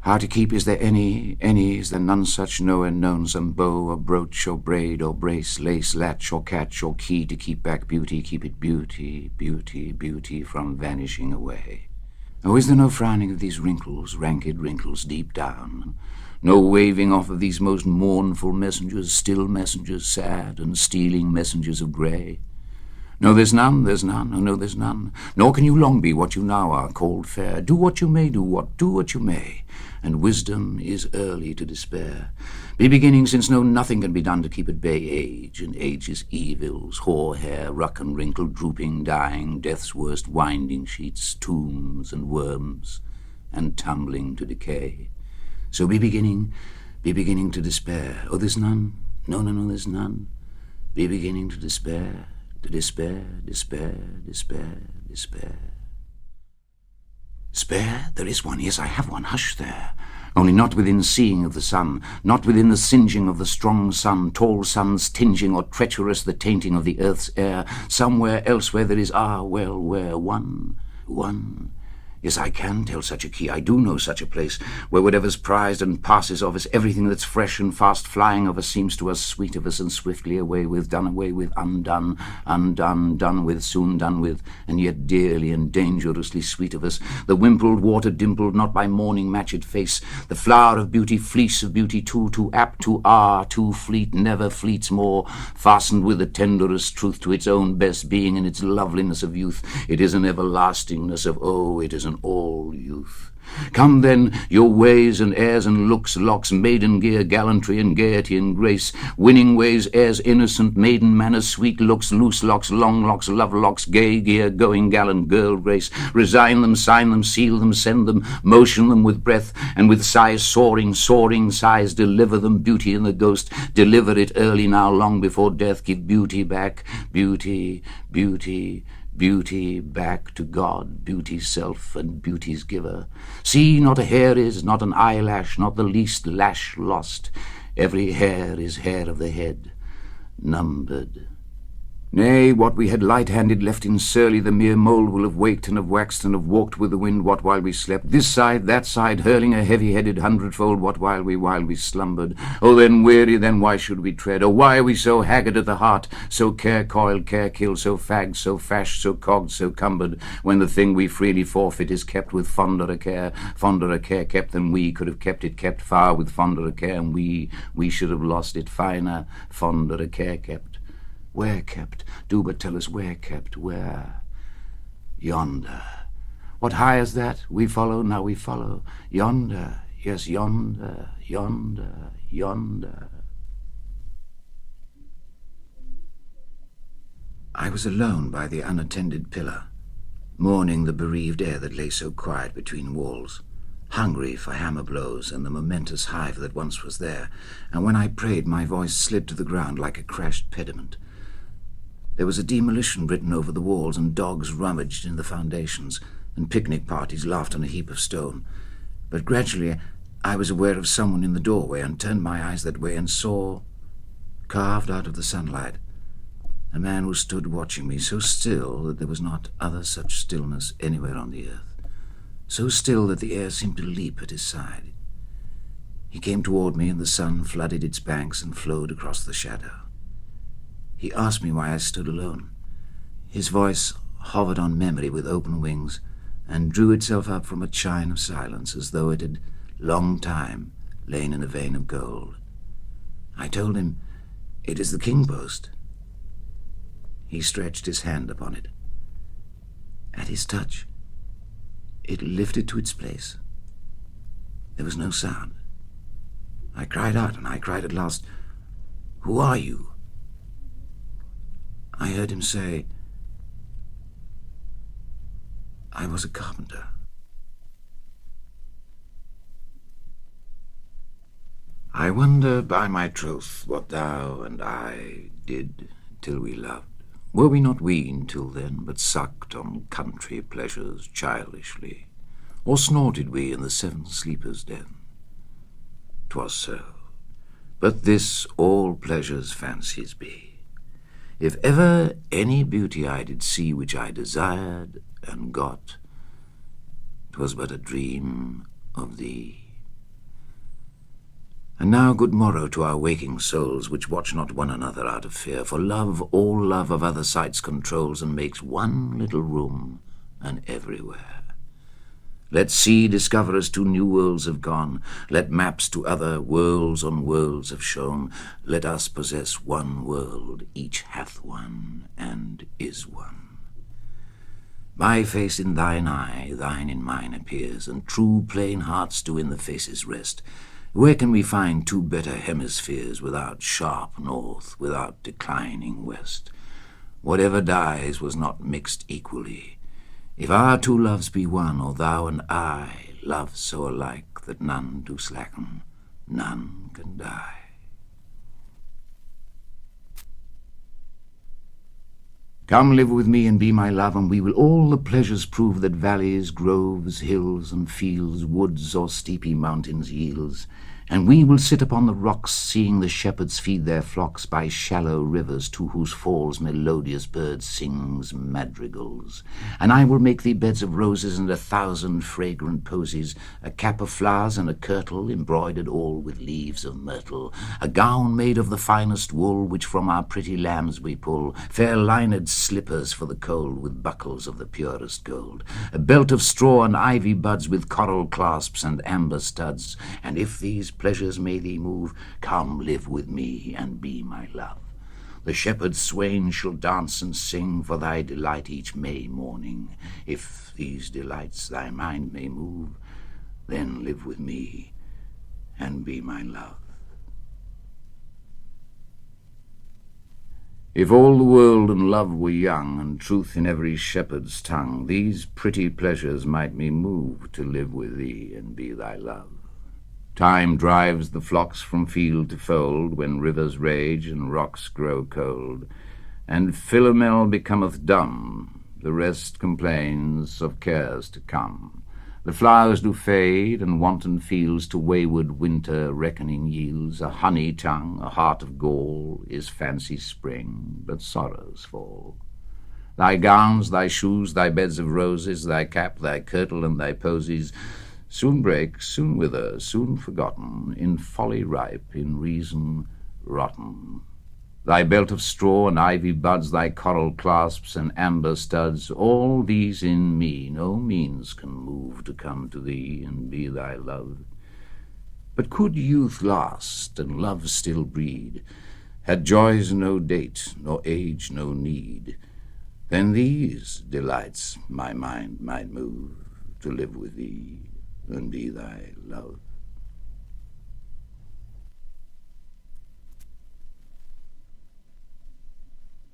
How to keep, is there any, is there none such nowhere known, some bow or brooch or braid or brace, lace, latch or catch or key to keep back beauty, keep it beauty, beauty, beauty from vanishing away? Oh, is there no frowning of these wrinkles, ranked wrinkles deep down? No waving off of these most mournful messengers, still messengers, sad and stealing messengers of grey? No, there's none, oh no, there's none. Nor can you long be what you now are, called fair. Do what you may, do what you may, and wisdom is early to despair. Be beginning, since no nothing can be done to keep at bay age, and age's evils, hoar hair, ruck and wrinkle, drooping, dying, death's worst winding sheets, tombs and worms, and tumbling to decay. So be beginning to despair. Oh, there's none, no, there's none. Be beginning to despair. To despair. Spare? There is one, yes, I have one, hush there. Only not within seeing of the sun, not within the singeing of the strong sun, tall suns tinging or treacherous the tainting of the earth's air. Somewhere elsewhere there is, where one. Yes, I can tell such a key, I do know such a place, where whatever's prized and passes of us, everything that's fresh and fast flying of us, seems to us sweet of us and swiftly away with, done away with, undone, done with, soon done with, and yet dearly and dangerously sweet of us. The wimpled water dimpled not by morning matched face, the flower of beauty, fleece of beauty too apt, too fleet, never fleets more, fastened with the tenderest truth to its own best being and its loveliness of youth. It is an everlastingness of, it is an all youth. Come then, your ways and airs and looks, locks, maiden gear, gallantry and gaiety and grace, winning ways, airs, innocent, maiden manners, sweet looks, loose locks, long locks, love locks, gay gear, going gallant, girl grace, resign them, sign them, seal them, send them, motion them with breath, and with sighs soaring sighs, deliver them, beauty in the ghost, deliver it early now, long before death, give beauty back, beauty back to God, beauty's self and beauty's giver. See, not a hair is, not an eyelash, not the least lash lost. Every hair is hair of the head, numbered. Nay, what we had light-handed left in surly, the mere mould will have waked and have waxed and have walked with the wind, what while we slept, this side, that side, hurling a heavy-headed hundredfold, what while we slumbered. Oh, then weary, then why should we tread? Oh, why are we so haggard at the heart, so care-coiled, care-killed, so fagged, so fashed, so cogged, so cumbered, when the thing we freely forfeit is kept with fonder a care kept than we could have kept it, kept far with fonder a care, and we should have lost it finer, fonder a care kept. Where kept? Do but tell us where kept, where? Yonder. What high is that? We follow, now we follow. Yonder, yes, yonder. I was alone by the unattended pillar, mourning the bereaved air that lay so quiet between walls, hungry for hammer blows and the momentous hive that once was there, and when I prayed my voice slid to the ground like a crashed pediment. There was a demolition written over the walls, and dogs rummaged in the foundations, and picnic parties laughed on a heap of stone. But gradually I was aware of someone in the doorway, and turned my eyes that way, and saw, carved out of the sunlight, a man who stood watching me, so still that there was not other such stillness anywhere on the earth, so still that the air seemed to leap at his side. He came toward me, and the sun flooded its banks and flowed across the shadow. He asked me why I stood alone. His voice hovered on memory with open wings, and drew itself up from a chine of silence, as though it had long time lain in a vein of gold. I told him, "It is the king post." He stretched his hand upon it. At his touch, it lifted to its place. There was no sound. I cried out, and I cried at last, "Who are you?" I heard him say, "I was a carpenter." I wonder, by my troth, what thou and I did till we loved. Were we not weaned till then, but sucked on country pleasures childishly? Or snorted we in the seven sleepers' den? 'Twas so. But this all pleasures' fancies be. If ever any beauty I did see which I desired and got, 'twas but a dream of thee. And now good morrow to our waking souls, which watch not one another out of fear, for love all love of other sights controls, and makes one little room and everywhere. Let sea discover us to new worlds have gone, let maps to other worlds on worlds have shown, let us possess one world, each hath one, and is one. My face in thine eye, thine in mine appears, and true plain hearts do in the faces rest. Where can we find two better hemispheres, without sharp north, without declining west? Whatever dies was not mixed equally. If our two loves be one, or thou and I, love so alike that none do slacken, none can die. Come live with me and be my love, and we will all the pleasures prove that valleys, groves, hills, and fields, woods, or steepy mountains yields. And we will sit upon the rocks, seeing the shepherds feed their flocks by shallow rivers, to whose falls melodious birds sings madrigals. And I will make thee beds of roses and 1,000 fragrant posies, a cap of flowers and a kirtle, embroidered all with leaves of myrtle, a gown made of the finest wool, which from our pretty lambs we pull, fair lined slippers for the cold, with buckles of the purest gold, a belt of straw and ivy buds, with coral clasps and amber studs. And if these pleasures may thee move, come live with me and be my love. The shepherd swain shall dance and sing for thy delight each May morning. If these delights thy mind may move, then live with me and be my love. If all the world and love were young, and truth in every shepherd's tongue, these pretty pleasures might me move to live with thee and be thy love. Time drives the flocks from field to fold, when rivers rage and rocks grow cold, and Philomel becometh dumb, the rest complains of cares to come. The flowers do fade, and wanton fields to wayward winter reckoning yields. A honey tongue, a heart of gall, is fancy's spring, but sorrows fall. Thy gowns, thy shoes, thy beds of roses, thy cap, thy kirtle, and thy posies, soon break, soon wither, soon forgotten, in folly ripe, in reason rotten. Thy belt of straw and ivy buds, thy coral clasps and amber studs, all these in me no means can move to come to thee and be thy love. But could youth last and love still breed, had joys no date, nor age no need, then these delights my mind might move to live with thee and be thy love.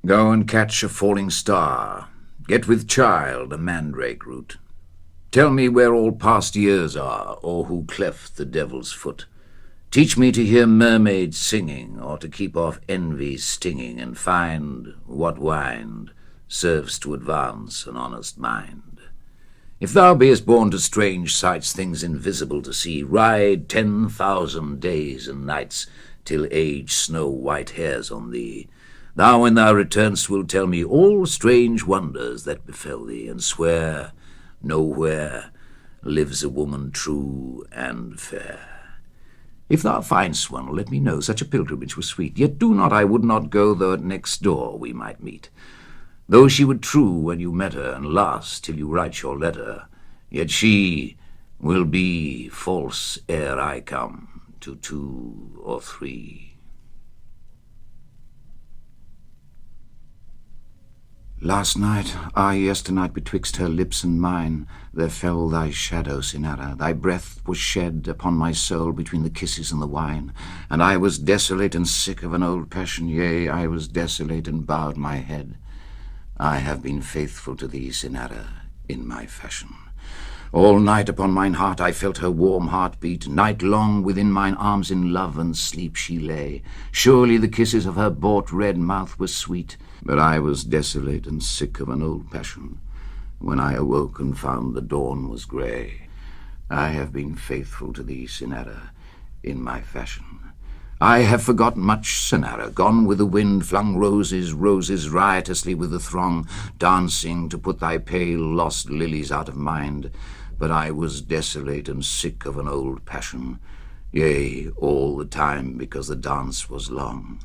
Go and catch a falling star, get with child a mandrake root. Tell me where all past years are, or who cleft the devil's foot. Teach me to hear mermaids singing, or to keep off envy's stinging, and find what wind serves to advance an honest mind. If thou beest born to strange sights, things invisible to see, ride 10,000 days and nights, till age snow white hairs on thee. Thou, when thou return'st, wilt tell me all strange wonders that befell thee, and swear nowhere lives a woman true and fair. If thou find'st one, let me know, such a pilgrimage was sweet. Yet do not, I would not go, though at next door we might meet. Though she were true when you met her, and last till you write your letter, yet she will be false ere I come to 2 or 3. Last night, yesternight, betwixt her lips and mine, there fell thy shadow, Cynara. Thy breath was shed upon my soul between the kisses and the wine, and I was desolate and sick of an old passion, yea, I was desolate and bowed my head. I have been faithful to thee, Cynara, in my fashion. All night upon mine heart I felt her warm heart beat. Night long within mine arms in love and sleep she lay. Surely the kisses of her bought red mouth were sweet, but I was desolate and sick of an old passion. When I awoke and found the dawn was grey, I have been faithful to thee, Cynara, in my fashion. I have forgotten much, Cynara, gone with the wind, flung roses, roses riotously with the throng, dancing to put thy pale, lost lilies out of mind. But I was desolate and sick of an old passion, Yea, all the time, because the dance was long,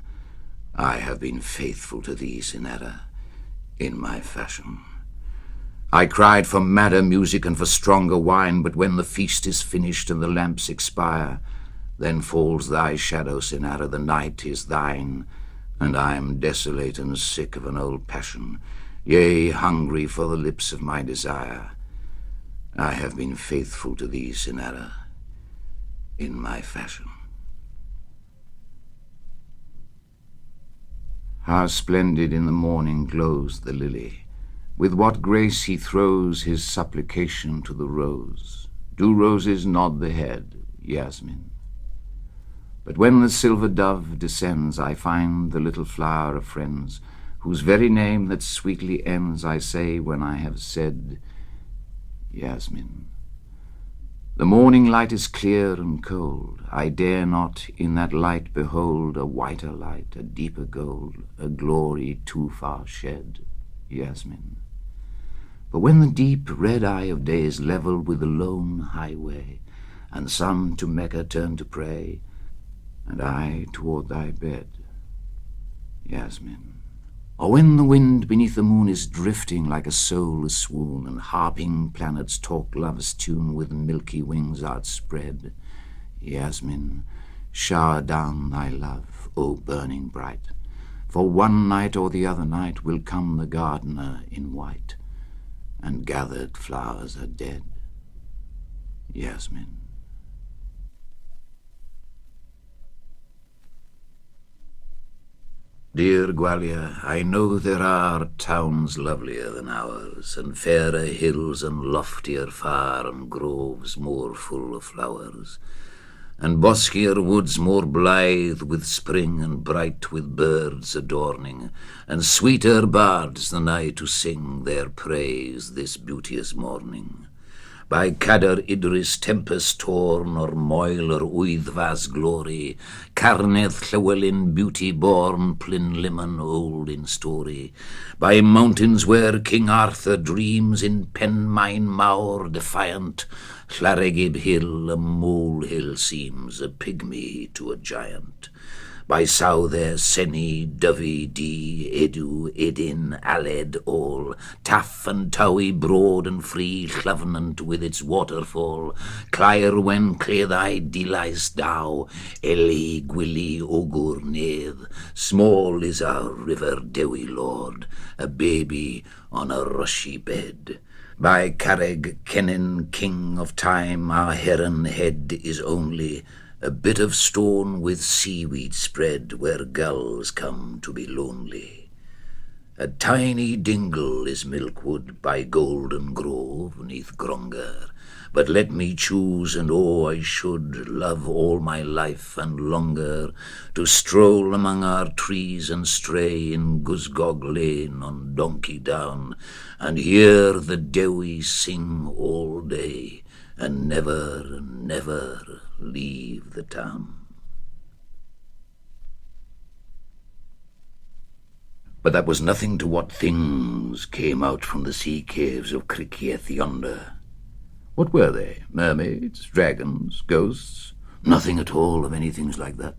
I have been faithful to thee, Cinera, in my fashion. I cried for madder music and for stronger wine, but when the feast is finished and the lamps expire, then falls thy shadow, Cinera, the night is thine, and I am desolate and sick of an old passion, yea, hungry for the lips of my desire. I have been faithful to thee, Cinera, in my fashion. How splendid in the morning glows the lily! With what grace he throws his supplication to the rose. Do roses nod the head, Yasmin? But when the silver dove descends, I find the little flower of friends, whose very name that sweetly ends I say when I have said, Yasmin. The morning light is clear and cold. I dare not in that light behold a whiter light, a deeper gold, a glory too far shed, Yasmin. But when the deep red eye of day is level with the lone highway, and some to Mecca turn to pray, and I toward thy bed, Yasmin. Or when the wind beneath the moon is drifting like a soul aswoon, and harping planets talk love's tune with milky wings outspread, Yasmin, shower down thy love, O burning bright, for one night or the other night will come the gardener in white, and gathered flowers are dead, Yasmin. Dear Gwalia, I know there are towns lovelier than ours, and fairer hills and loftier far, and groves more full of flowers, and boskier woods more blithe with spring and bright with birds adorning, and sweeter bards than I to sing their praise this beauteous morning. By Cadar Idris tempest torn, or moil or Wyddfa's glory, Carnedd Llywelyn beauty born, Plynlimmon old in story, by mountains where King Arthur dreams in Penmaen mawr defiant, Llaregib hill a molehill seems, a pygmy to a giant. By Souther, Senni, Dyfi, Dee, Edu, Edin, Aled, all, Taff and Towie, broad and free, Llyfnant with its waterfall, Caerwen, Cleddau, Dilais, Dow, Eli, Gwili, Ogur, Nedd, small is our river Dewi Lord, a baby on a rushy bed. By Carreg, Kennin, king of time, our heron head is only a bit of stone with seaweed spread, where gulls come to be lonely. A tiny dingle is Milkwood by Golden Grove neath Gronger, but let me choose, and oh, I should love all my life and longer to stroll among our trees and stray in Gusgog Lane on Donkey Down, and hear the Dewi sing all day, and never, never leave the town. But that was nothing to what things came out from the sea caves of Criccieth yonder. What were they? Mermaids? Dragons? Ghosts? Nothing at all of any things like that.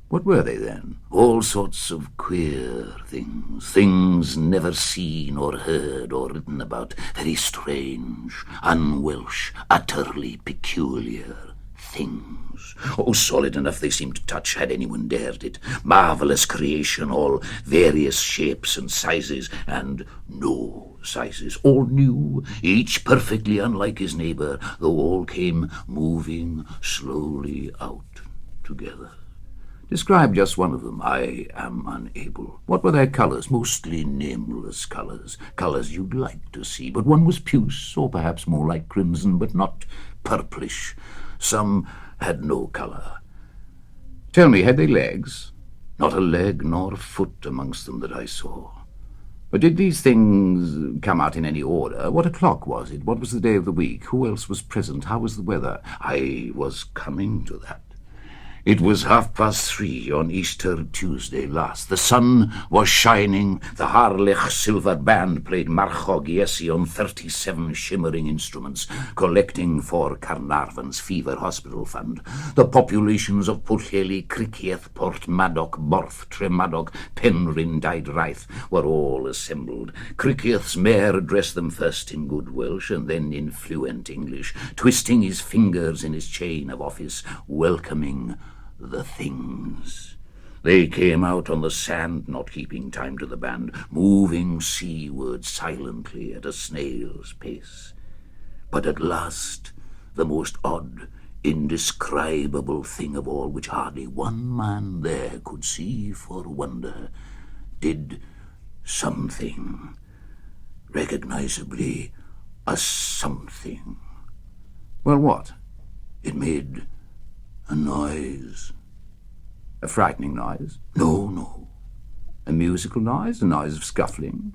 What were they then? All sorts of queer things, things never seen or heard or written about, very strange, un-Welsh, utterly peculiar things. Oh, solid enough they seemed to touch, had anyone dared it. Marvellous creation, all various shapes and sizes, and no sizes, all new, each perfectly unlike his neighbour, though all came moving slowly out together. Describe just one of them. I am unable. What were their colours? Mostly nameless colours. Colours you'd like to see, but one was puce, or perhaps more like crimson, but not purplish. Some had no colour. Tell me, had they legs? Not a leg nor a foot amongst them that I saw. But did these things come out in any order? What o'clock was it? What was the day of the week? Who else was present? How was the weather? I was coming to that. It was 3:30 on Easter Tuesday last. The sun was shining. The Harlech Silver Band played Marchog Yesi on 37 shimmering instruments, collecting for Carnarvon's Fever Hospital Fund. The populations of Pwllheli, Cricieth, Port Maddock, Borth, Tremadog, Penryn, Dydraith were all assembled. Cricieth's mayor addressed them first in good Welsh and then in fluent English, twisting his fingers in his chain of office, welcoming the things. They came out on the sand, not keeping time to the band, moving seaward silently at a snail's pace. But at last, the most odd, indescribable thing of all, which hardly one man there could see for wonder, did something, recognizably a something. Well, what? It made a noise. A frightening noise? No. A musical noise? A noise of scuffling?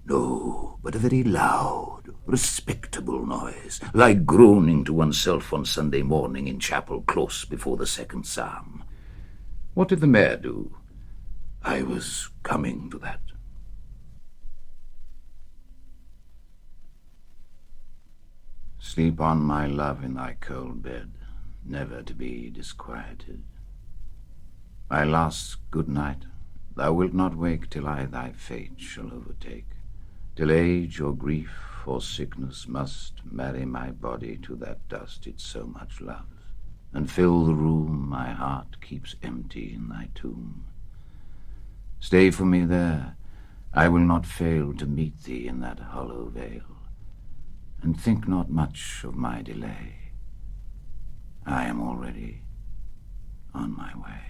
No, but a very loud, respectable noise, like groaning to oneself on Sunday morning in chapel close before the second psalm. What did the mayor do? I was coming to that. Sleep on, my love, in thy cold bed, never to be disquieted. My last good night, thou wilt not wake till I thy fate shall overtake, till age or grief or sickness must marry my body to that dust it so much loves, and fill the room my heart keeps empty in thy tomb. Stay for me there, I will not fail to meet thee in that hollow vale, and think not much of my delay. I am already on my way.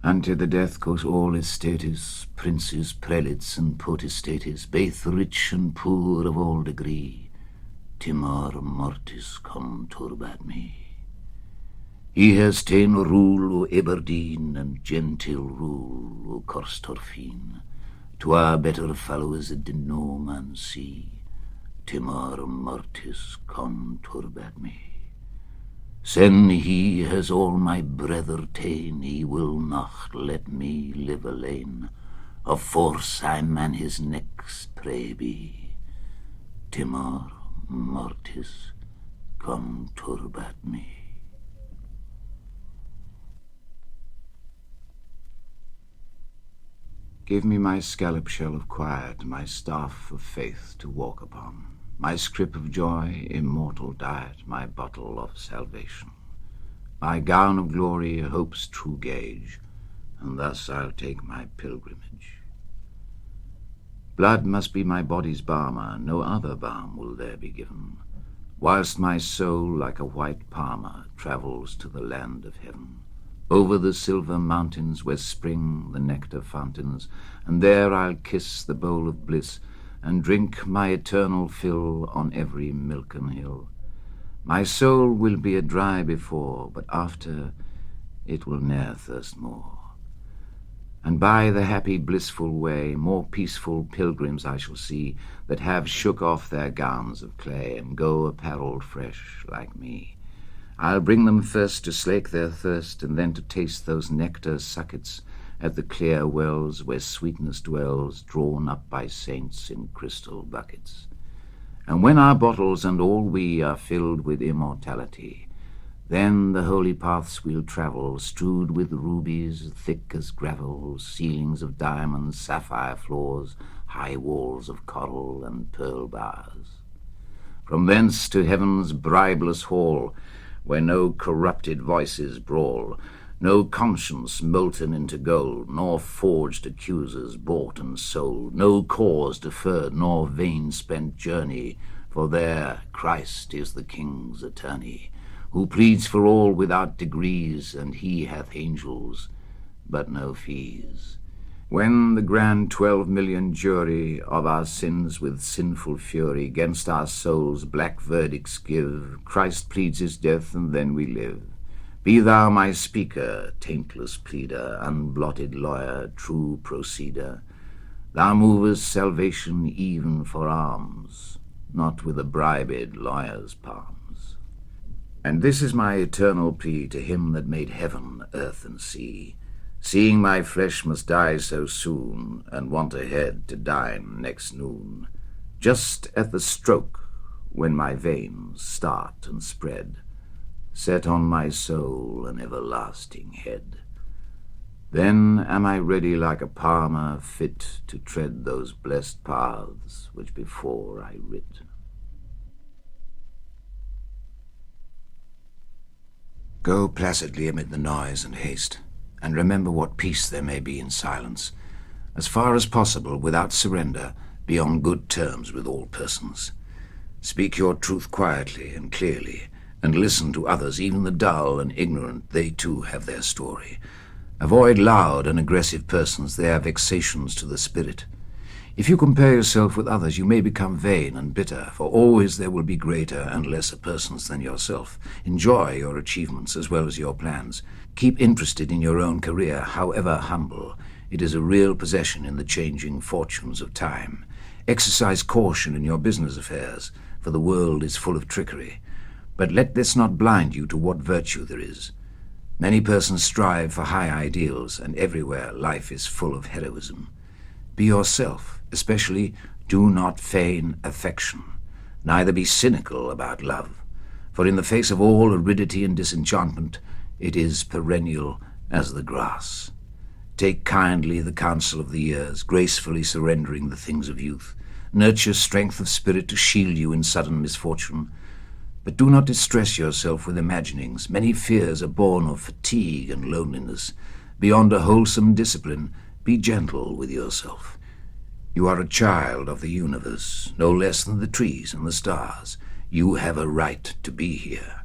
Unto the death goes all estates, princes, prelates, and potestates, baith rich and poor of all degree. Timor mortis cum turbat me. He has ta'en rule o Aberdeen, and gentile rule o Corstorphine. Twa better fellows did no man see. Timor mortis cum turbat me. Sen he has all my brother ta'en, he will not let me live alone. Of force I man his next prey be. Timor mortis cum turbat me. Give me my scallop shell of quiet, my staff of faith to walk upon, my scrip of joy, immortal diet, my bottle of salvation, my gown of glory, hope's true gauge, and thus I'll take my pilgrimage. Blood must be my body's balmer, no other balm will there be given, whilst my soul, like a white palmer, travels to the land of heaven, over the silver mountains where spring the nectar fountains, and there I'll kiss the bowl of bliss, and drink my eternal fill on every milken hill. My soul will be a dry before, but after it will ne'er thirst more. And by the happy blissful way more peaceful pilgrims I shall see, that have shook off their gowns of clay, and go apparelled fresh like me. I'll bring them first to slake their thirst, and then to taste those nectar suckets at the clear wells where sweetness dwells, drawn up by saints in crystal buckets. And when our bottles and all we are filled with immortality, then the holy paths we'll travel, strewed with rubies thick as gravel, ceilings of diamonds, sapphire floors, high walls of coral and pearl bars. From thence to heaven's bribeless hall, where no corrupted voices brawl, no conscience molten into gold, nor forged accusers bought and sold, no cause deferred, nor vain spent journey, for there Christ is the King's attorney, who pleads for all without degrees, and he hath angels, but no fees. When the grand 12,000,000 jury of our sins with sinful fury 'gainst our souls black verdicts give, Christ pleads his death, and then we live. Be thou my speaker, taintless pleader, unblotted lawyer, true proceeder. Thou movest salvation even for alms, not with a bribed lawyer's palms. And this is my eternal plea to him that made heaven, earth, and sea, seeing my flesh must die so soon, and want ahead to dine next noon, just at the stroke when my veins start and spread, set on my soul an everlasting head. Then am I ready like a palmer fit to tread those blessed paths which before I writ. Go placidly amid the noise and haste, and remember what peace there may be in silence, as far as possible without surrender, be on good terms with all persons. Speak your truth quietly and clearly, and listen to others, even the dull and ignorant, they too have their story. Avoid loud and aggressive persons, they are vexations to the spirit. If you compare yourself with others, you may become vain and bitter, for always there will be greater and lesser persons than yourself. Enjoy your achievements as well as your plans. Keep interested in your own career, however humble. It is a real possession in the changing fortunes of time. Exercise caution in your business affairs, for the world is full of trickery. But let this not blind you to what virtue there is. Many persons strive for high ideals, and everywhere life is full of heroism. Be yourself, especially do not feign affection, neither be cynical about love, for in the face of all aridity and disenchantment, it is perennial as the grass. Take kindly the counsel of the years, gracefully surrendering the things of youth. Nurture strength of spirit to shield you in sudden misfortune. But do not distress yourself with imaginings. Many fears are born of fatigue and loneliness. Beyond a wholesome discipline, be gentle with yourself. You are a child of the universe, no less than the trees and the stars. You have a right to be here.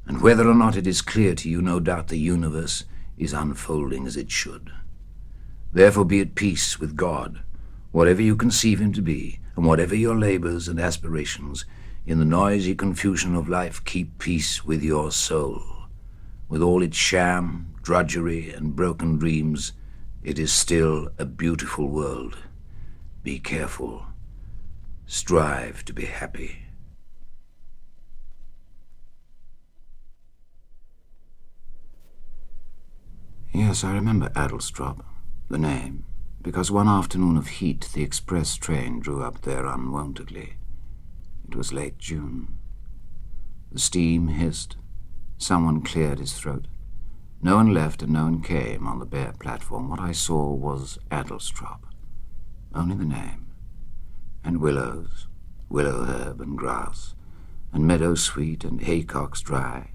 And whether or not it is clear to you, no doubt the universe is unfolding as it should. Therefore be at peace with God, whatever you conceive him to be, and whatever your labors and aspirations. In the noisy confusion of life, keep peace with your soul. With all its sham, drudgery, and broken dreams, it is still a beautiful world. Be careful. Strive to be happy. Yes, I remember Adelstrop, the name, because one afternoon of heat the express train drew up there unwontedly. It was late June. The steam hissed. Someone cleared his throat. No one left and no one came on the bare platform. What I saw was Adelstrop. Only the name. And willows, willow herb and grass, and meadow sweet and haycocks dry.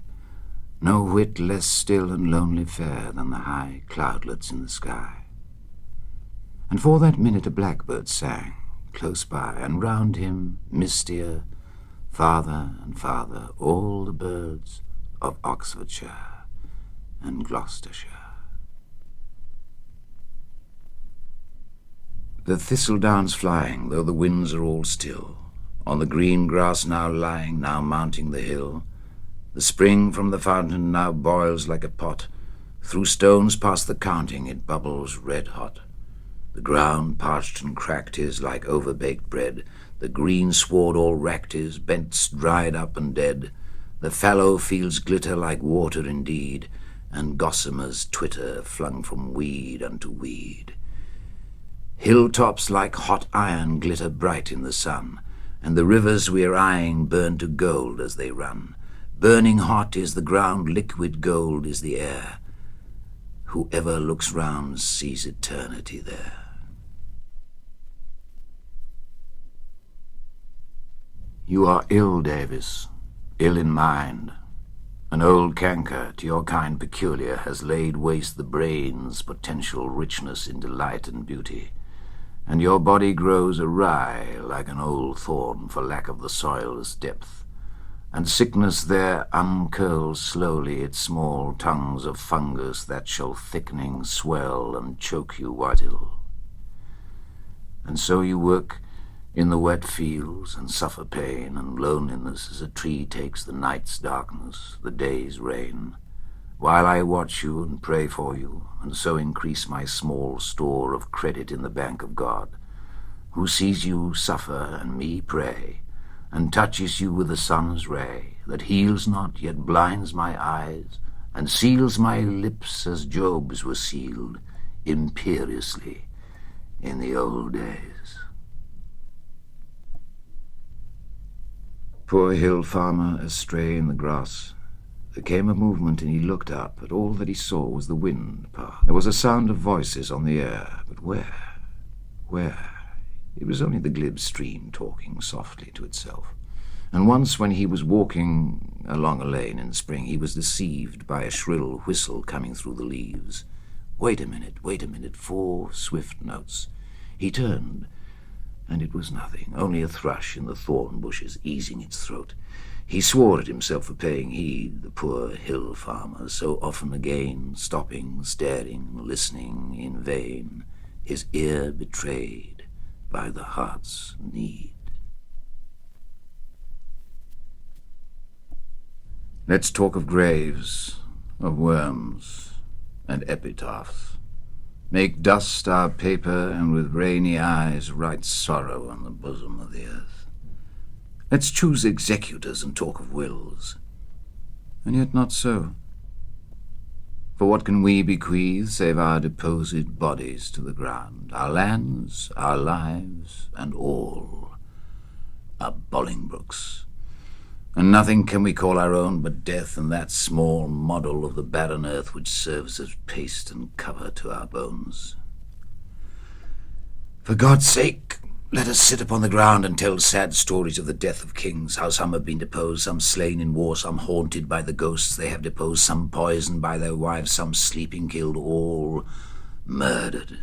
No whit less still and lonely fair than the high cloudlets in the sky. And for that minute a blackbird sang, close by, and round him, mistier, farther and farther, all the birds of Oxfordshire and Gloucestershire. The thistledown's flying, though the winds are all still, on the green grass now lying, now mounting the hill. The spring from the fountain now boils like a pot. Through stones past the counting it bubbles red hot. The ground parched and cracked is like overbaked bread. The green sward all racked is, bents dried up and dead. The fallow fields glitter like water indeed, and gossamers twitter flung from weed unto weed. Hilltops like hot iron glitter bright in the sun, and the rivers we are eyeing burn to gold as they run. Burning hot is the ground, liquid gold is the air. Whoever looks round sees eternity there. You are ill, Davis, ill in mind. An old canker, to your kind peculiar, has laid waste the brain's potential richness in delight and beauty, and your body grows awry like an old thorn for lack of the soil's depth, and sickness there uncurls slowly its small tongues of fungus that shall thickening swell and choke you vital. And so you work in the wet fields and suffer pain and loneliness as a tree takes the night's darkness, the day's rain, while I watch you and pray for you, and so increase my small store of credit in the bank of God, who sees you suffer and me pray, and touches you with the sun's ray, that heals not, yet blinds my eyes, and seals my lips as Job's were sealed, imperiously, in the old days. Poor hill farmer astray in the grass. There came a movement, and he looked up, but all that he saw was the wind pass. There was a sound of voices on the air, but where? Where? It was only the glib stream talking softly to itself. And once when he was walking along a lane in spring, he was deceived by a shrill whistle coming through the leaves. Wait a minute, 4 swift notes. He turned, and it was nothing, only a thrush in the thorn bushes easing its throat. He swore at himself for paying heed, the poor hill farmer, so often again, stopping, staring, listening in vain, his ear betrayed by the heart's need. Let's talk of graves, of worms, and epitaphs. Make dust our paper, and with rainy eyes write sorrow on the bosom of the earth. Let's choose executors and talk of wills. And yet not so. For what can we bequeath save our deposed bodies to the ground? Our lands, our lives, and all are Bolingbroke's. And nothing can we call our own but death, and that small model of the barren earth which serves as paste and cover to our bones. For God's sake, let us sit upon the ground and tell sad stories of the death of kings, how some have been deposed, some slain in war, some haunted by the ghosts they have deposed, some poisoned by their wives, some sleeping killed, all murdered.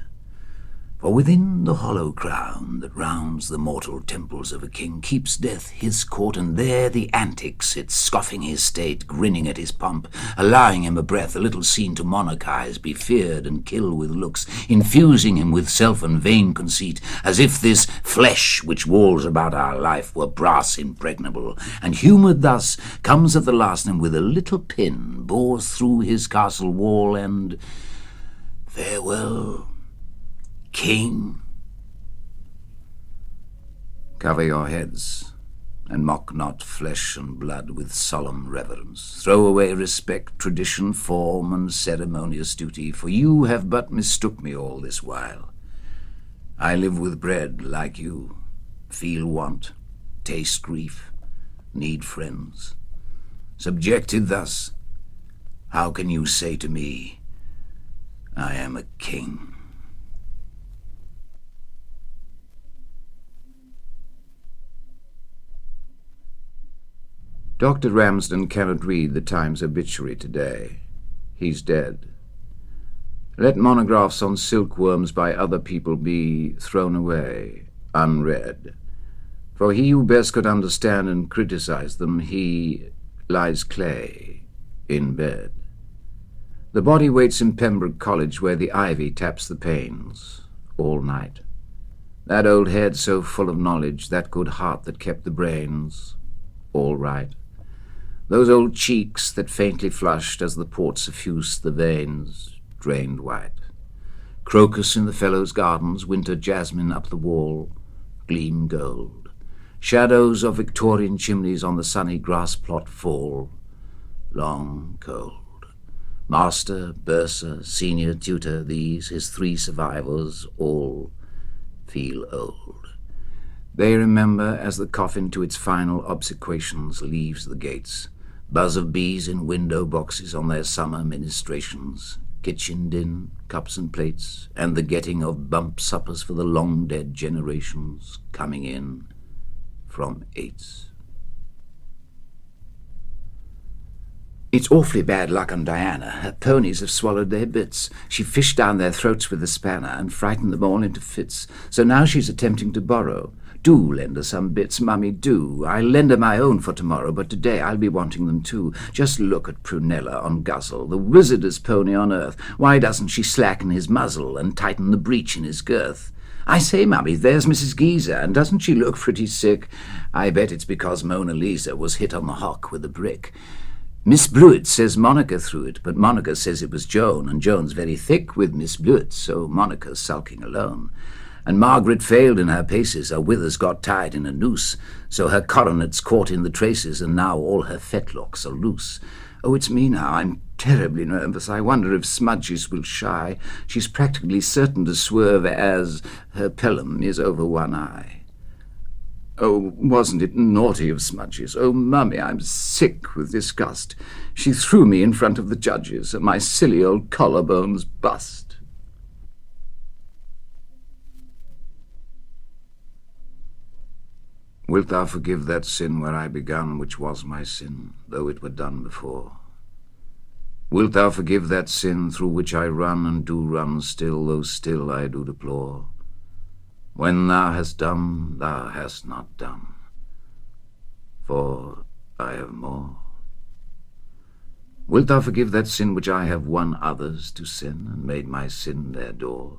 For within the hollow crown that rounds the mortal temples of a king keeps death his court, and there the antic sits, scoffing his state, grinning at his pomp, allowing him a breath, a little seen to monarchize, be feared and kill with looks, infusing him with self and vain conceit, as if this flesh which walls about our life were brass impregnable, and humoured thus comes at the last, and with a little pin bores through his castle wall, and farewell, King. Cover your heads, and mock not flesh and blood with solemn reverence. Throw away respect, tradition, form, and ceremonious duty, for you have but mistook me all this while. I live with bread like you, feel want, taste grief, need friends. Subjected thus, how can you say to me, I am a king? Dr. Ramsden cannot read the Times obituary today. He's dead. Let monographs on silkworms by other people be thrown away, unread. For he who best could understand and criticize them, he lies clay in bed. The body waits in Pembroke College, where the ivy taps the panes all night. That old head so full of knowledge, that good heart that kept the brains all right. Those old cheeks that faintly flushed as the port suffused the veins, drained white. Crocus in the fellows' gardens, winter jasmine up the wall, gleam gold. Shadows of Victorian chimneys on the sunny grass plot fall, long cold. Master, bursar, senior tutor, these, his 3 survivors, all feel old. They remember as the coffin to its final obsequations leaves the gates, buzz of bees in window boxes on their summer ministrations, kitchen din, cups and plates, and the getting of bump suppers for the long-dead generations coming in from 8s. It's awfully bad luck on Diana. Her ponies have swallowed their bits. She fished down their throats with a spanner and frightened them all into fits. So now she's attempting to borrow. Do lend her some bits, Mummy, do. I'll lend her my own for tomorrow, but today I'll be wanting them too. Just look at Prunella on Guzzle, the wizardest pony on earth. Why doesn't she slacken his muzzle and tighten the breech in his girth? I say, Mummy, there's Mrs. Geezer, and doesn't she look pretty sick? I bet it's because Mona Lisa was hit on the hock with a brick. Miss Blewett says Monica threw it, but Monica says it was Joan, and Joan's very thick with Miss Blewett, so Monica's sulking alone. And Margaret failed in her paces, her withers got tied in a noose, so her coronets caught in the traces, and now all her fetlocks are loose. Oh, it's me now, I'm terribly nervous. I wonder if Smudges will shy. She's practically certain to swerve as her pelham is over one eye. Oh, wasn't it naughty of Smudges? Oh, Mummy, I'm sick with disgust. She threw me in front of the judges, and my silly old collarbones bust. Wilt thou forgive that sin where I begun, which was my sin, though it were done before? Wilt thou forgive that sin through which I run and do run still, though still I do deplore? When thou hast done, thou hast not done, for I have more. Wilt thou forgive that sin which I have won others to sin, and made my sin their door?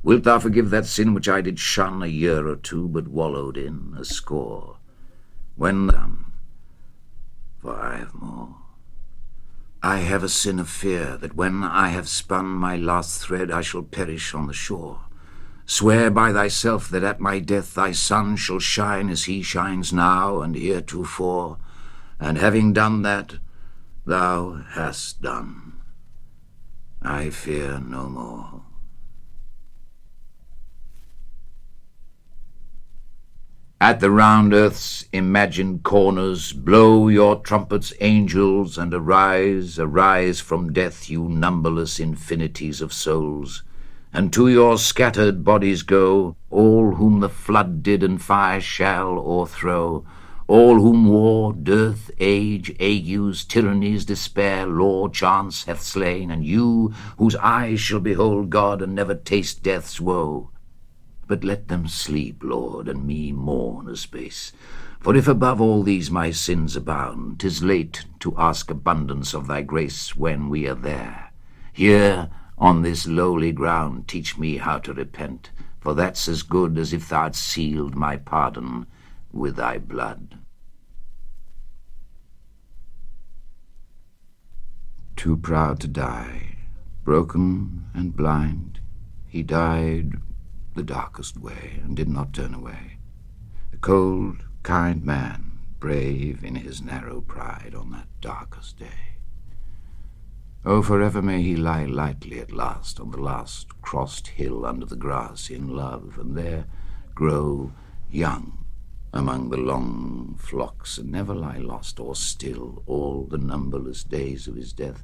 Wilt thou forgive that sin which I did shun a year or two, but wallowed in a score? When done, for I have more. I have a sin of fear, that when I have spun my last thread, I shall perish on the shore. Swear by thyself that at my death thy sun shall shine as he shines now and heretofore, and having done that, thou hast done. I fear no more. At the round earth's imagined corners, blow your trumpets, angels, and arise, arise from death, you numberless infinities of souls. And to your scattered bodies go, all whom the flood did and fire shall o'erthrow, all whom war, dearth, age, agues, tyrannies, despair, law, chance hath slain, and you, whose eyes shall behold God and never taste death's woe. But let them sleep, Lord, and me mourn a space. For if above all these my sins abound, 'tis late to ask abundance of thy grace when we are there. Here, on this lowly ground, teach me how to repent, for that's as good as if thou'd sealed my pardon with thy blood. Too proud to die, broken and blind, he died the darkest way, and did not turn away. A cold, kind man, brave in his narrow pride on that darkest day. Oh, forever may he lie lightly at last on the last crossed hill under the grass in love, and there grow young among the long flocks, and never lie lost or still all the numberless days of his death,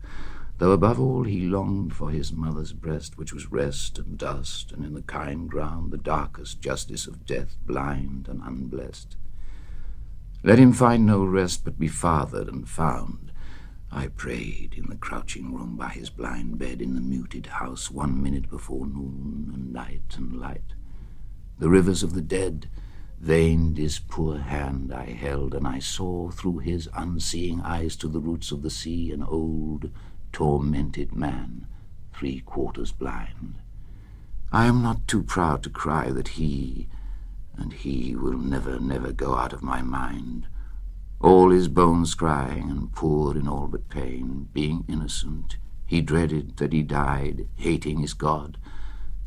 though above all he longed for his mother's breast, which was rest and dust, and in the kind ground the darkest justice of death, blind and unblessed. Let him find no rest, but be fathered and found. I prayed in the crouching room by his blind bed in the muted house 1 minute before noon and night and light. The rivers of the dead veined his poor hand I held, and I saw through his unseeing eyes to the roots of the sea an old, tormented man, 3/4 blind. I am not too proud to cry that he will never, never go out of my mind. All his bones crying, and poor in all but pain, being innocent, he dreaded that he died, hating his God,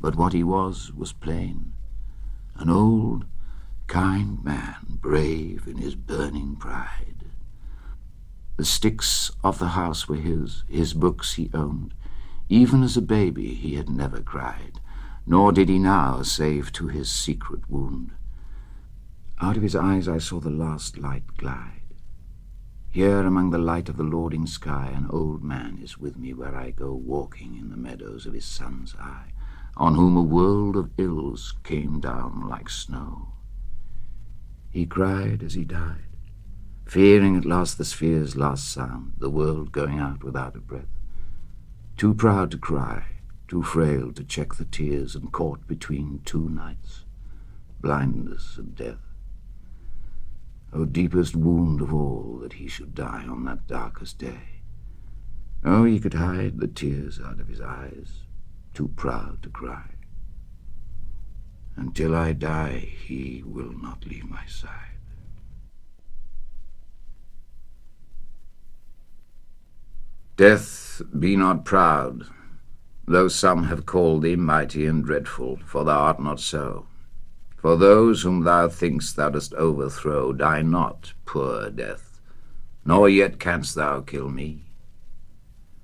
but what he was plain. An old, kind man, brave in his burning pride. The sticks of the house were his books he owned. Even as a baby he had never cried, nor did he now, save to his secret wound. Out of his eyes I saw the last light glide. Here among the light of the lording sky an old man is with me where I go walking in the meadows of his son's eye, on whom a world of ills came down like snow. He cried as he died, fearing at last the sphere's last sound, the world going out without a breath. Too proud to cry, too frail to check the tears, and caught between two nights, blindness and death. O deepest wound of all, that he should die on that darkest day. Oh, he could hide the tears out of his eyes, too proud to cry. Until I die, he will not leave my side. Death, be not proud. Though some have called thee mighty and dreadful, for thou art not so. For those whom thou think'st thou dost overthrow die not, poor death, nor yet canst thou kill me.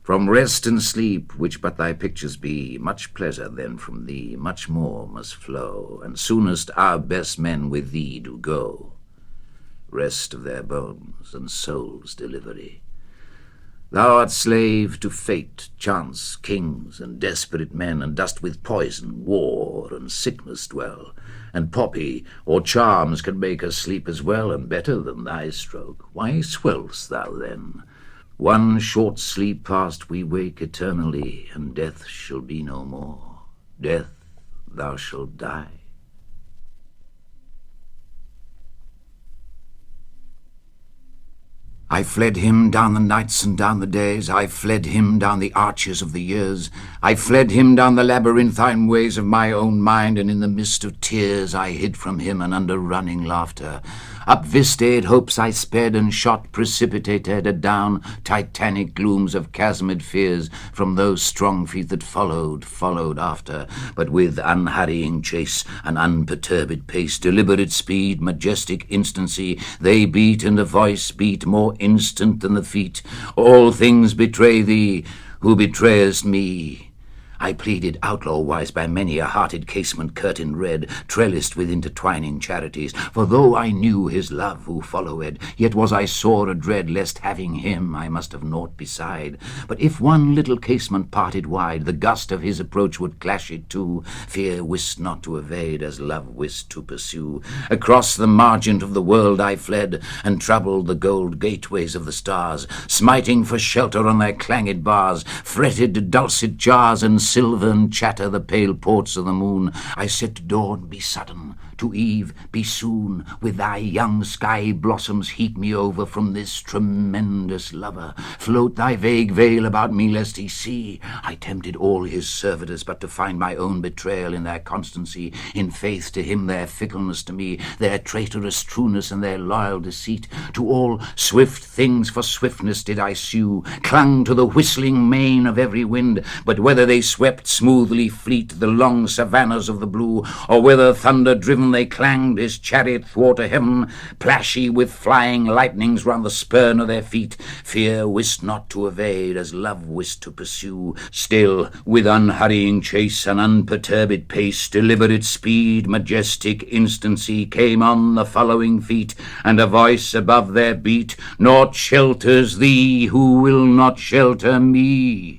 From rest and sleep, which but thy pictures be, much pleasure then from thee, much more must flow, and soonest our best men with thee do go. Rest of their bones and souls' delivery. Thou art slave to fate, chance, kings, and desperate men, and dost with poison, war, and sickness dwell, and poppy or charms can make us sleep as well and better than thy stroke. Why swell'st thou then? One short sleep past we wake eternally, and death shall be no more. Death, thou shalt die. I fled him down the nights and down the days, I fled him down the arches of the years, I fled him down the labyrinthine ways of my own mind, and in the mist of tears I hid from him, and under running laughter. Up vista'd hopes I sped, and shot precipitated adown titanic glooms of chasmed fears from those strong feet that followed after, but with unhurrying chase, an unperturbed pace, deliberate speed, majestic instancy, they beat, and a voice beat more instant than the feet. All things betray thee, who betrayest me. I pleaded outlaw-wise by many a hearted casement curtain red, trellised with intertwining charities, for though I knew his love who followed, yet was I sore adread, lest having him I must have naught beside. But if one little casement parted wide, the gust of his approach would clash it too. Fear wist not to evade, as love wist to pursue. Across the margent of the world I fled, and troubled the gold gateways of the stars, smiting for shelter on their clanged bars, fretted dulcet jars and silvern chatter the pale ports of the moon. I said to dawn, be sudden, to eve, be soon, with thy young sky blossoms heap me over from this tremendous lover. Float thy vague veil about me, lest he see. I tempted all his servitors, but to find my own betrayal in their constancy, in faith to him, their fickleness to me, their traitorous trueness and their loyal deceit. To all swift things for swiftness did I sue, clung to the whistling mane of every wind, but whether they swept smoothly fleet the long savannas of the blue, or whether thunder-driven they clanged his chariot thwart a heaven, plashy with flying lightnings round the spurn of their feet, fear wist not to evade, as love wist to pursue. Still, with unhurrying chase and unperturbed pace, deliberate speed, majestic instancy, came on the following feet, and a voice above their beat, naught shelters thee who will not shelter me.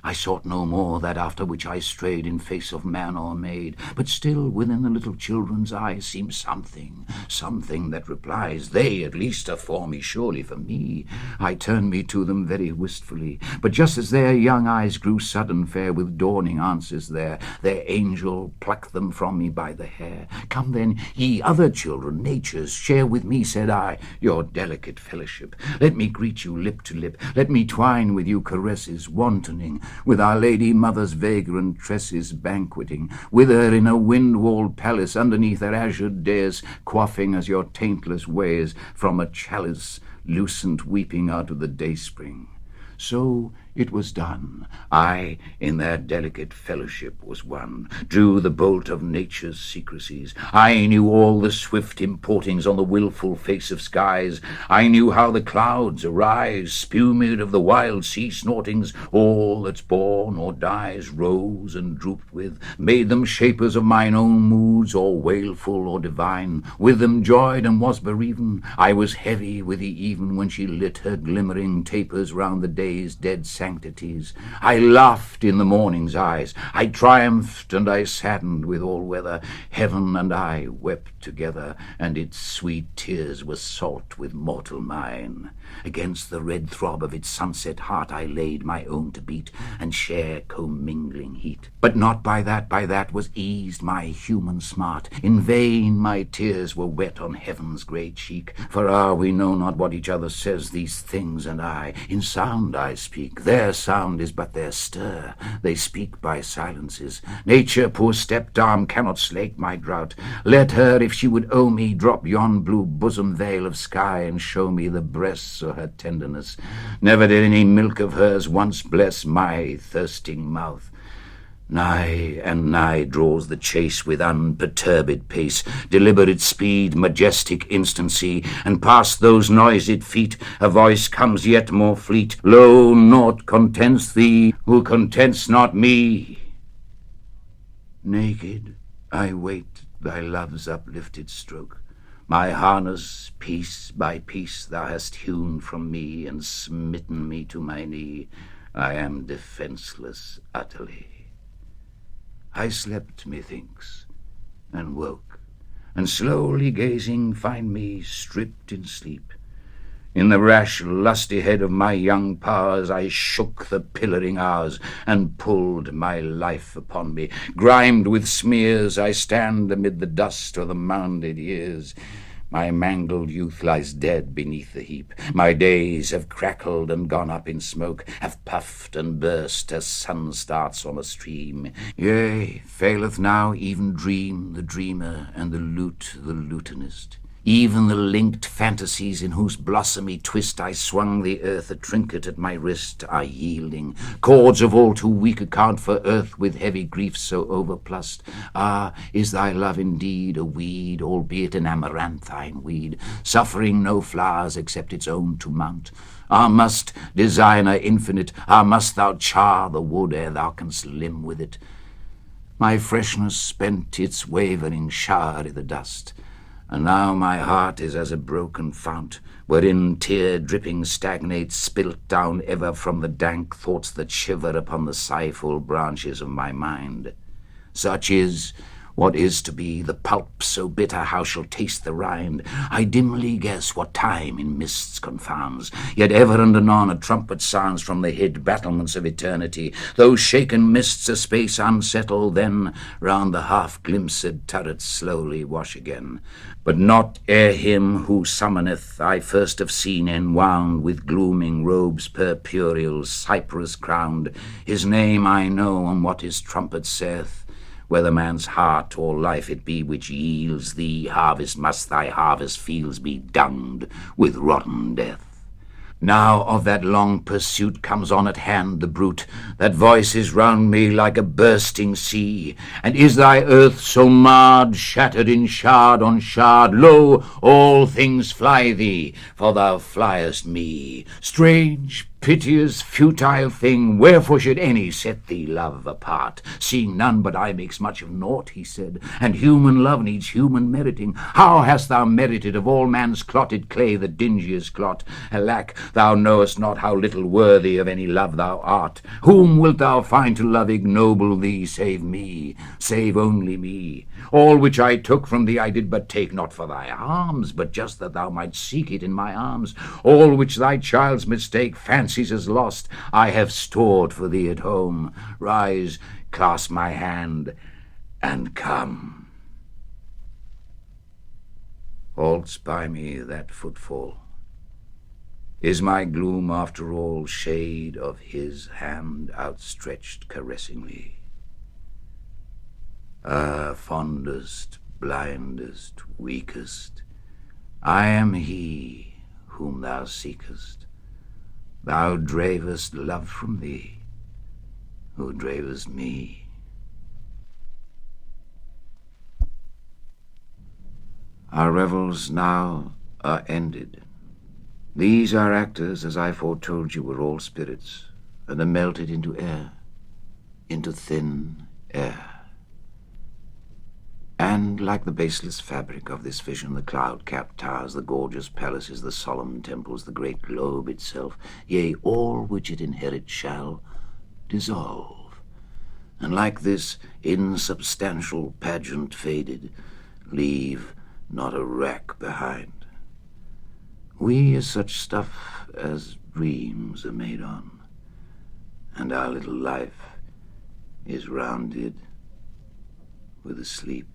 I sought no more that after which I strayed in face of man or maid, but still within the little children's eyes seems something that replies, they at least are for me, surely for me. I turned me to them very wistfully, but just as their young eyes grew sudden fair with dawning answers there, their angel plucked them from me by the hair. Come then, ye other children, nature's, share with me, said I, your delicate fellowship. Let me greet you lip to lip, let me twine with you caresses, wantoning with our Lady Mother's vagrant tresses banqueting, with her in a wind-walled palace underneath her azured dais, quaffing as your taintless ways from a chalice lucent weeping out of the dayspring. So it was done. I, in their delicate fellowship, was one, drew the bolt of nature's secrecies. I knew all the swift importings on the wilful face of skies. I knew how the clouds arise, spumed of the wild sea snortings, all that's born or dies rose and drooped with, made them shapers of mine own moods, or wailful or divine. With them joyed and was bereaven. I was heavy with the even when she lit her glimmering tapers round the day's dead sanctities. I laughed in the morning's eyes. I triumphed and I saddened with all weather. Heaven and I wept together, and its sweet tears were salt with mortal mine. Against the red throb of its sunset heart I laid my own to beat, and share commingling heat. But not by that was eased my human smart. In vain my tears were wet on heaven's grey cheek, for we know not what each other says, these things and I. In sound I speak, their sound is but their stir. They speak by silences. Nature, poor step-dame, cannot slake my drought. Let her, if she would owe me, drop yon blue bosom veil of sky, and show me the breasts of her tenderness. Never did any milk of hers once bless my thirsting mouth. Nigh and nigh draws the chase with unperturbed pace, deliberate speed, majestic instancy, and past those noised feet a voice comes yet more fleet. Lo, naught contents thee, who contents not me. Naked I wait thy love's uplifted stroke. My harness, piece by piece, thou hast hewn from me, and smitten me to my knee. I am defenceless utterly. I slept, methinks, and woke, and slowly gazing find me stripped in sleep. In the rash, lusty head of my young powers I shook the pillaring hours, and pulled my life upon me. Grimed with smears I stand amid the dust of the mounded years. My mangled youth lies dead beneath the heap. My days have crackled and gone up in smoke, have puffed and burst as sun starts on a stream. Yea, faileth now even dream, the dreamer, and the lute, the lutenist. Even the linked fantasies in whose blossomy twist I swung the earth a trinket at my wrist are yielding. Cords of all too weak account for earth with heavy grief so overplussed. Ah, is thy love indeed a weed, albeit an amaranthine weed, suffering no flowers except its own to mount? Ah, must, designer infinite, ah, must thou char the wood ere thou canst limn with it? My freshness spent its wavering shower i' the dust, and now my heart is as a broken fount, wherein tear-dripping stagnates, spilt down ever from the dank thoughts that shiver upon the sighful branches of my mind. Such is what is to be, the pulp so bitter how shall taste the rind. I dimly guess what time in mists confounds, yet ever and anon a trumpet sounds from the hid battlements of eternity. Those shaken mists a space unsettle, then round the half-glimpsed turrets slowly wash again. But not ere him who summoneth I first have seen enwound with glooming robes purpureal, cypress-crowned. His name I know, and what his trumpet saith. Whether man's heart or life it be which yields thee harvest, must thy harvest fields be dunged with rotten death. Now of that long pursuit comes on at hand the bruit, that voice is round me like a bursting sea. And is thy earth so marred, shattered in shard on shard? Lo, all things fly thee, for thou fliest me. Strange, piteous, futile thing, wherefore should any set thee love apart? Seeing none but I makes much of naught, he said, and human love needs human meriting. How hast thou merited of all man's clotted clay the dingiest clot? Alack, thou knowest not how little worthy of any love thou art. Whom wilt thou find to love ignoble thee, save me, save only me? All which I took from thee I did but take, not for thy harms, but just that thou mightst seek it in my arms. All which thy child's mistake fancies as lost, I have stored for thee at home. Rise, clasp my hand, and come. Halts by me that footfall. Is my gloom after all shade of his hand outstretched caressingly? Ah, fondest, blindest, weakest, I am he whom thou seekest. Thou dravest love from thee, who dravest me. Our revels now are ended. These our actors, as I foretold you, were all spirits, and are melted into air, into thin air. And like the baseless fabric of this vision, the cloud-capped towers, the gorgeous palaces, the solemn temples, the great globe itself, yea, all which it inherits shall dissolve, and like this insubstantial pageant faded, leave not a wreck behind. We are such stuff as dreams are made on, and our little life is rounded with a sleep.